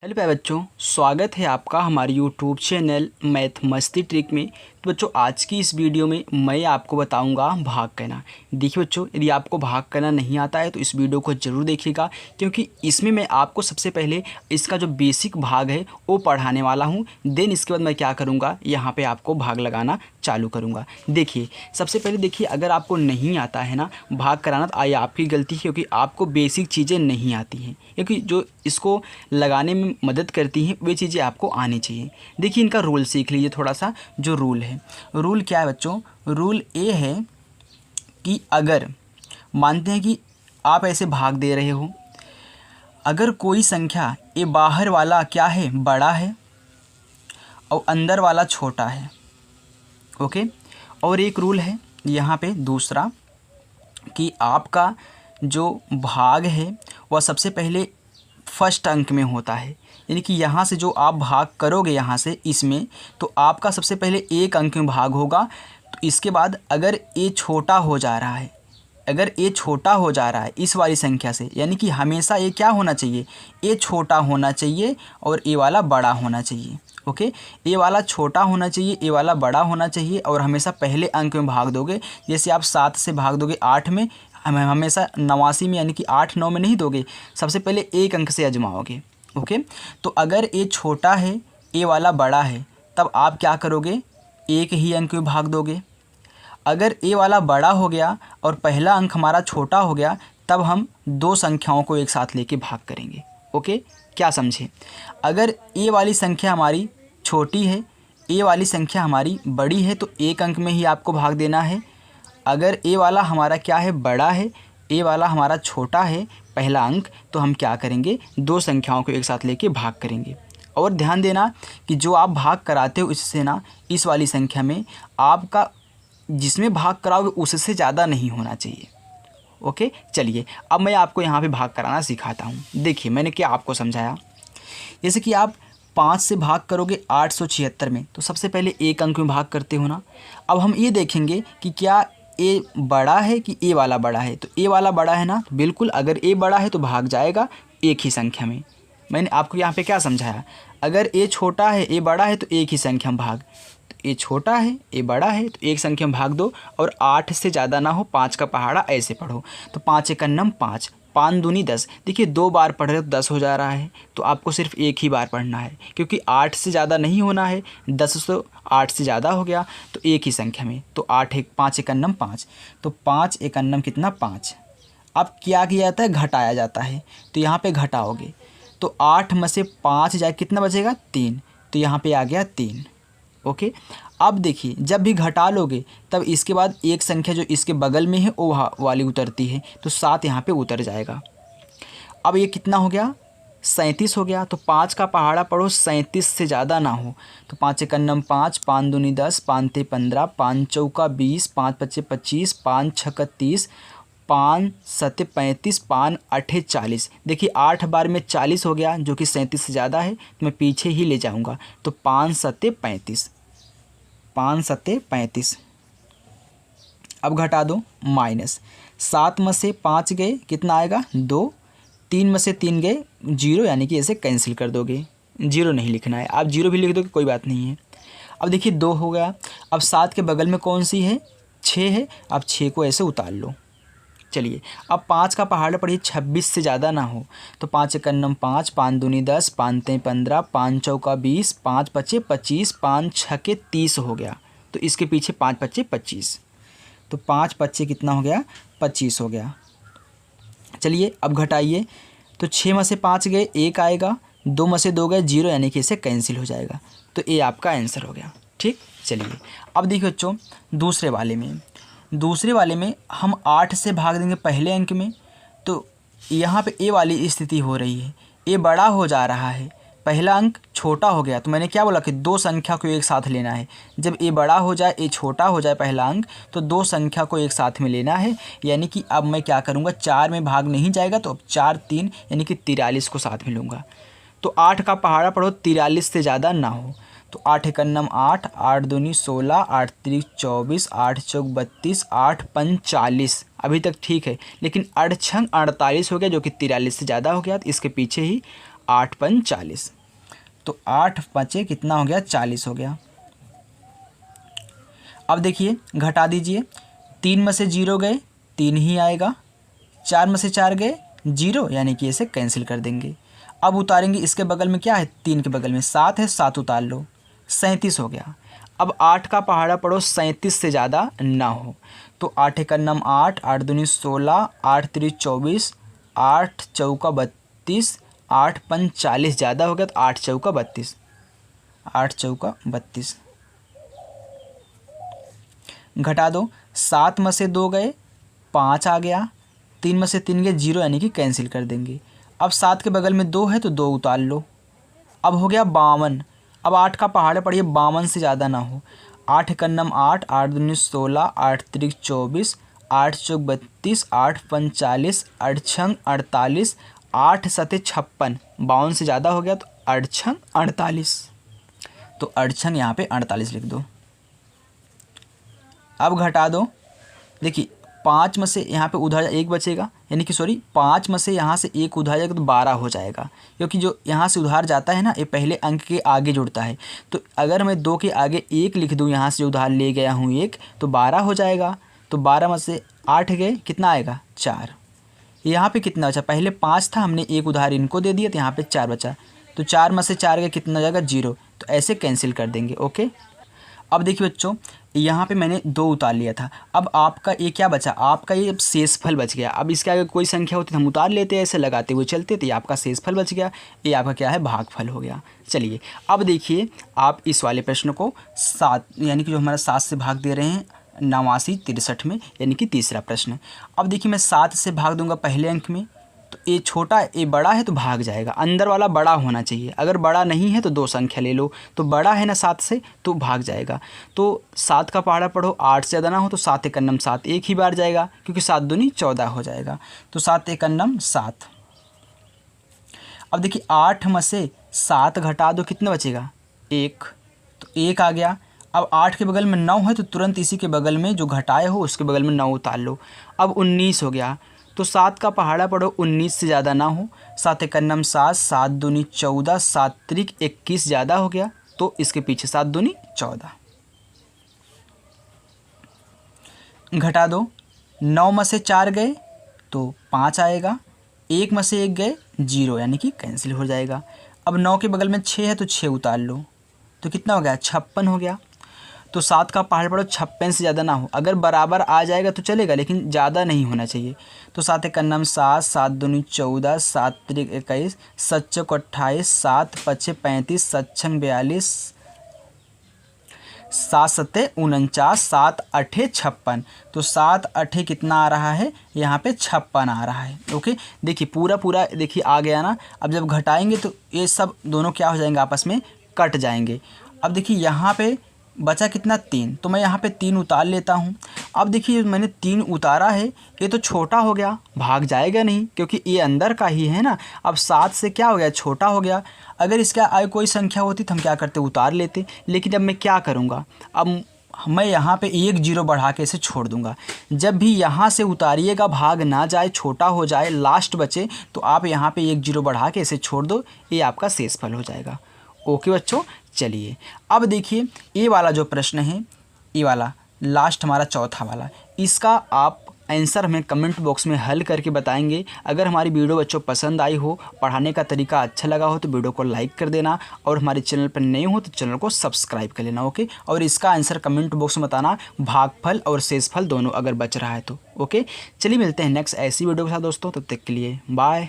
Hello प्यारे बच्चों, स्वागत है आपका हमारे यूट्यूब चैनल मैथ मस्ती ट्रिक में। तो बच्चों, आज की इस वीडियो में मैं आपको बताऊंगा भाग करना। देखिए बच्चों, यदि आपको भाग करना नहीं आता है तो इस वीडियो को ज़रूर देखिएगा, क्योंकि इसमें मैं आपको सबसे पहले इसका जो बेसिक भाग है वो पढ़ाने वाला हूँ। देन इसके बाद मैं क्या करूँगा, यहाँ पर आपको भाग लगाना चालू करूँगा। देखिए, सबसे पहले देखिए, अगर आपको नहीं आता है ना भाग कराना तो ये आपकी गलती है, क्योंकि आपको बेसिक चीज़ें नहीं आती हैं। क्योंकि जो इसको लगाने में मदद करती हैं वे चीज़ें आपको आनी चाहिए। देखिए, इनका रूल सीख लीजिए थोड़ा सा। जो रूल है, रूल क्या है बच्चों? रूल ये है कि अगर मानते हैं कि आप ऐसे भाग दे रहे हो, अगर कोई संख्या ये बाहर वाला क्या है, बड़ा है, और अंदर वाला छोटा है, ओके। और एक रूल है यहाँ पे दूसरा, कि आपका जो भाग है वह सबसे पहले फर्स्ट अंक में होता है। यानी कि यहाँ से जो आप भाग करोगे यहाँ से इसमें, तो आपका सबसे पहले एक अंक में भाग होगा। तो इसके बाद अगर ये छोटा हो जा रहा है, अगर ये छोटा हो जा रहा है इस वाली संख्या से, यानी कि हमेशा ये क्या होना चाहिए, ये छोटा होना चाहिए और ये वाला बड़ा होना चाहिए, ओके। ये वाला छोटा होना चाहिए, ये वाला बड़ा होना चाहिए, और हमेशा पहले अंक में भाग दोगे। जैसे आप 7 से भाग दोगे 8 में, हमेशा 89 में, यानी कि 8 9 में नहीं दोगे, सबसे पहले एक अंक से आजमाओगे, ओके। तो अगर ये छोटा है, ये वाला बड़ा है, तब आप क्या करोगे, एक ही अंक में भाग दोगे। अगर ये वाला बड़ा हो गया और पहला अंक हमारा छोटा हो गया, तब हम दो संख्याओं को एक साथ लेके भाग करेंगे, ओके। क्या समझे? अगर ये वाली संख्या हमारी छोटी है, ये वाली संख्या हमारी बड़ी है, तो एक अंक में ही आपको भाग देना है। अगर ये वाला हमारा क्या है, बड़ा है, ये वाला हमारा छोटा है, पहला अंक, तो हम क्या करेंगे, दो संख्याओं को एक साथ लेके भाग करेंगे। और ध्यान देना कि जो आप भाग कराते हो इससे ना, इस वाली संख्या में आपका जिसमें भाग कराओगे उससे ज़्यादा नहीं होना चाहिए, ओके। चलिए, अब मैं आपको यहाँ पे भाग कराना सिखाता हूँ। देखिए, मैंने क्या आपको समझाया। जैसे कि आप 5 से भाग करोगे 876 में, तो सबसे पहले एक अंक में भाग करते हो ना। अब हम ये देखेंगे कि क्या ए बड़ा है कि ए वाला बड़ा है। तो ए वाला बड़ा है ना, तो बिल्कुल, अगर ए बड़ा है तो भाग जाएगा एक ही संख्या में। मैंने आपको यहाँ पे क्या समझाया, अगर ए छोटा है, ए बड़ा है, तो एक ही संख्या में भाग। तो ए छोटा है, ए बड़ा है, तो एक संख्या में भाग दो, और 8 से ज़्यादा ना हो, 5 का पहाड़ा ऐसे पढ़ो। तो 5 एकन्नम 5, 5 दूनी 10। देखिए, 2 बार पढ़ रहे हो तो 10 हो जा रहा है, तो आपको सिर्फ एक ही बार पढ़ना है, क्योंकि 8 से ज़्यादा नहीं होना है। 10 तो 8 से ज़्यादा हो गया, तो एक ही संख्या में। तो 5 एकन्नम 5, तो 5 एकन्नम कितना, 5। अब क्या किया जाता है, घटाया जाता है। तो यहाँ पे घटाओगे तो 8 में से 5 जाए, कितना बचेगा, 3। तो यहाँ पे आ गया 3, ओके। अब देखिए, जब भी घटा लोगे तब इसके बाद एक संख्या जो इसके बगल में है वो वाली उतरती है, तो 7 यहाँ पे उतर जाएगा। अब ये कितना हो गया, 37 हो गया। तो 5 का पहाड़ा पढ़ो, 37 से ज़्यादा ना हो। तो 5 एकन्नम 5, 5 दूनी 10, 5 ते 15, 5 चौका 20, 5 पच्चे 25, 5 छक्का 30, 5 सत्ते 35, 5 आठे 40। देखिए, 8 बार में 40 हो गया, जो कि 37 से ज़्यादा है, तो मैं पीछे ही ले जाऊँगा। तो 5 सत्ते 35, 5 सत्ते 35। अब घटा दो, माइनस 7 में से 5 गए, कितना आएगा, 2। 3 में से 3 गए, 0, यानी कि ऐसे कैंसिल कर दोगे। 0 नहीं लिखना है, आप 0 भी लिख दोगे कोई बात नहीं है। अब देखिए, 2 हो गया। अब 7 के बगल में कौन सी है, 6 है। अब 6 को ऐसे उतार लो। चलिए, अब 5 का पहाड़ा पढ़िए, 26 से ज़्यादा ना हो। तो 5 एकन्नम 5, 5 दूनी 10, 5 ते 15, 5 चौका 20, 5 पच्चे 25, 5 छक्के 30 हो गया। तो इसके पीछे 5 पच्चे 25, तो 5 पच्चे कितना हो गया, 25 हो गया। चलिए, अब घटाइए। तो 6 में से 5 गए, 1 आएगा। 2 में से 2 गए, 0, यानी कि इसे कैंसिल हो जाएगा। तो ये आपका आंसर हो गया, ठीक। चलिए, अब देखिए बच्चों, दूसरे वाले में हम 8 से भाग देंगे पहले अंक में। तो यहाँ पे ए वाली स्थिति हो रही है, ए बड़ा हो जा रहा है, पहला अंक छोटा हो गया। तो मैंने क्या बोला कि दो संख्या को एक साथ लेना है। जब ए बड़ा हो जाए, ए छोटा हो जाए पहला अंक, तो दो संख्या को एक साथ में लेना है। यानी कि अब मैं क्या करूँगा, 4 में भाग नहीं जाएगा, तो अब 4 3, यानी कि 43 को साथ में लूँगा। तो 8 का पहाड़ा पढ़ो, 43 से ज़्यादा ना हो। तो 8 एकन्नम 8, 8 दूनी 16, 8 त्रिक 24, 8 चौक 32, 8 पंच 40। अभी तक ठीक है, लेकिन 8 छंग 48 हो गया, जो कि 43 से ज़्यादा हो गया। तो इसके पीछे ही 8 पंच 40, तो 8 बचे कितना हो गया 40 हो गया। अब देखिए घटा दीजिए, 3 में से 0 गए 3 ही आएगा, 4 में से 4 गए 0, यानी कि इसे कैंसिल कर देंगे। अब उतारेंगे, इसके बगल में क्या है 3 के बगल में 7 है, 7 उतार लो, 37 हो गया। अब 8 का पहाड़ा पड़ोस 37 से ज़्यादा ना हो, तो 8 एक नम 8, 8 दूनी 16, 8 3 24, 8 चौका 32, 8 पंच 40 ज़्यादा हो गया तो 8 चौका 32, 8 चौका 32। घटा दो, 7 में से 2 गए 5 आ गया, 3 में से 3 गए 0, यानी कि कैंसिल कर देंगे। अब 7 के बगल में 2 है तो 2 उतार लो। अब हो गया 52। अब 8 का पहाड़ा पढ़िए 52 से ज़्यादा ना हो। 8 एक नम 8, 8 दूनी 16, 8 त्रिक 24, 8 चौक 32, 8 पंच 40, 8 छंग 48, 8 सते 56, 52 से ज़्यादा हो गया तो 8 छंग 48, तो 8 छंग यहाँ पे 48 लिख दो। अब घटा दो, देखिए 5 में से यहाँ पे उधार 1 बचेगा, यानी कि 5 में से यहाँ से 1 उधार जाएगा तो 12 हो जाएगा, क्योंकि जो यहाँ से उधार जाता है ना ये पहले अंक के आगे जुड़ता है। तो अगर मैं 2 के आगे 1 लिख दूँ, यहाँ से जो उधार ले गया हूँ 1, तो 12 हो जाएगा। तो 12 में से 8 गए कितना आएगा 4। यहाँ पे कितना बचा, पहले 5 था, हमने 1 उधार इनको दे दिया तो यहाँ पे 4 बचा, तो 4 में से 4 गए कितना हो जाएगा 0, तो ऐसे कैंसिल कर देंगे। ओके, अब देखिए बच्चों यहाँ पे मैंने 2 उतार लिया था। अब आपका ये क्या बचा, आपका ये शेषफल बच गया। अब इसके आगे कोई संख्या होती तो हम उतार लेते, ऐसे लगाते हुए चलते, तो ये आपका शेषफल बच गया, ये आपका क्या है भागफल हो गया। चलिए अब देखिए आप इस वाले प्रश्न को 7, यानी कि जो हमारा 7 से भाग दे रहे हैं 89 63 में, यानी कि तीसरा प्रश्न। अब देखिए मैं 7 से भाग दूंगा पहले अंक में, तो ये छोटा ये बड़ा है तो भाग जाएगा, अंदर वाला बड़ा होना चाहिए। अगर बड़ा नहीं है तो 2 संख्या ले लो, तो बड़ा है ना 7 से तो भाग जाएगा। तो 7 का पहाड़ा पढ़ो 8 से ज़्यादा ना हो, तो 7 एक नम 7 एक ही बार जाएगा, क्योंकि 7 दूनी 14 हो जाएगा, तो 7 एक नम 7। अब देखिए 8 में से 7 घटा दो, कितना बचेगा 1, तो 1 आ गया। अब 8 के बगल में 9 है तो तुरंत इसी के बगल में जो घटाए हो उसके बगल में 9 उतार लो। अब 19 हो गया, तो 7 का पहाड़ा पढ़ो 19 से ज़्यादा ना हो, 7 एक नम 7, 7 दूनी 14, 7 त्रिक 21 ज़्यादा हो गया, तो इसके पीछे 7 दूनी 14। घटा दो, 9 में से 4 गए तो 5 आएगा, 1 में से 1 गए 0, यानी कि कैंसिल हो जाएगा। अब 9 के बगल में 6 है तो 6 उतार लो, तो कितना हो गया 56 हो गया। तो 7 का पहाड़ पढ़ो 56 से ज़्यादा ना हो, अगर बराबर आ जाएगा तो चलेगा, लेकिन ज़्यादा नहीं होना चाहिए। तो 7 एक नम 7, 7 दूनी 14, 7 त्रिक 21, 7 चौक 28, 7 पचे 35, 7 छंग 42, 7 सत्ते 49, 7 अठे 56, तो 7 अठे कितना आ रहा है यहाँ पे 56 आ रहा है। ओके, देखिए पूरा देखिए आ गया ना। अब जब घटाएंगे तो ये सब दोनों क्या हो जाएंगे आपस में कट जाएंगे। अब देखिए यहाँ पे बचा कितना 3, तो मैं यहाँ पे 3 उतार लेता हूँ। अब देखिए मैंने 3 उतारा है, ये तो छोटा हो गया, भाग जाएगा नहीं क्योंकि ये अंदर का ही है ना। अब 7 से क्या हो गया छोटा हो गया, अगर इसका आगे कोई संख्या होती तो हम क्या करते उतार लेते, लेकिन अब मैं क्या करूँगा, अब मैं यहाँ पे 1 0 बढ़ा के इसे छोड़ दूँगा। जब भी यहाँ से उतारिएगा भाग ना जाए, छोटा हो जाए, लास्ट बचे, तो आप यहाँ पे 1 0 बढ़ा के इसे छोड़ दो, ये आपका शेषफल हो जाएगा। ओके बच्चों, चलिए अब देखिए ये वाला जो प्रश्न है, ये वाला लास्ट हमारा चौथा वाला, इसका आप आंसर हमें कमेंट बॉक्स में हल करके बताएंगे। अगर हमारी वीडियो बच्चों पसंद आई हो, पढ़ाने का तरीका अच्छा लगा हो, तो वीडियो को लाइक कर देना, और हमारे चैनल पर नए हो तो चैनल को सब्सक्राइब कर लेना। ओके, और इसका आंसर कमेंट बॉक्स में बताना, भागफल और शेषफल दोनों अगर बच रहा है तो। ओके, चलिए मिलते हैं नेक्स्ट ऐसी वीडियो के साथ दोस्तों, तब तक के लिए बाय।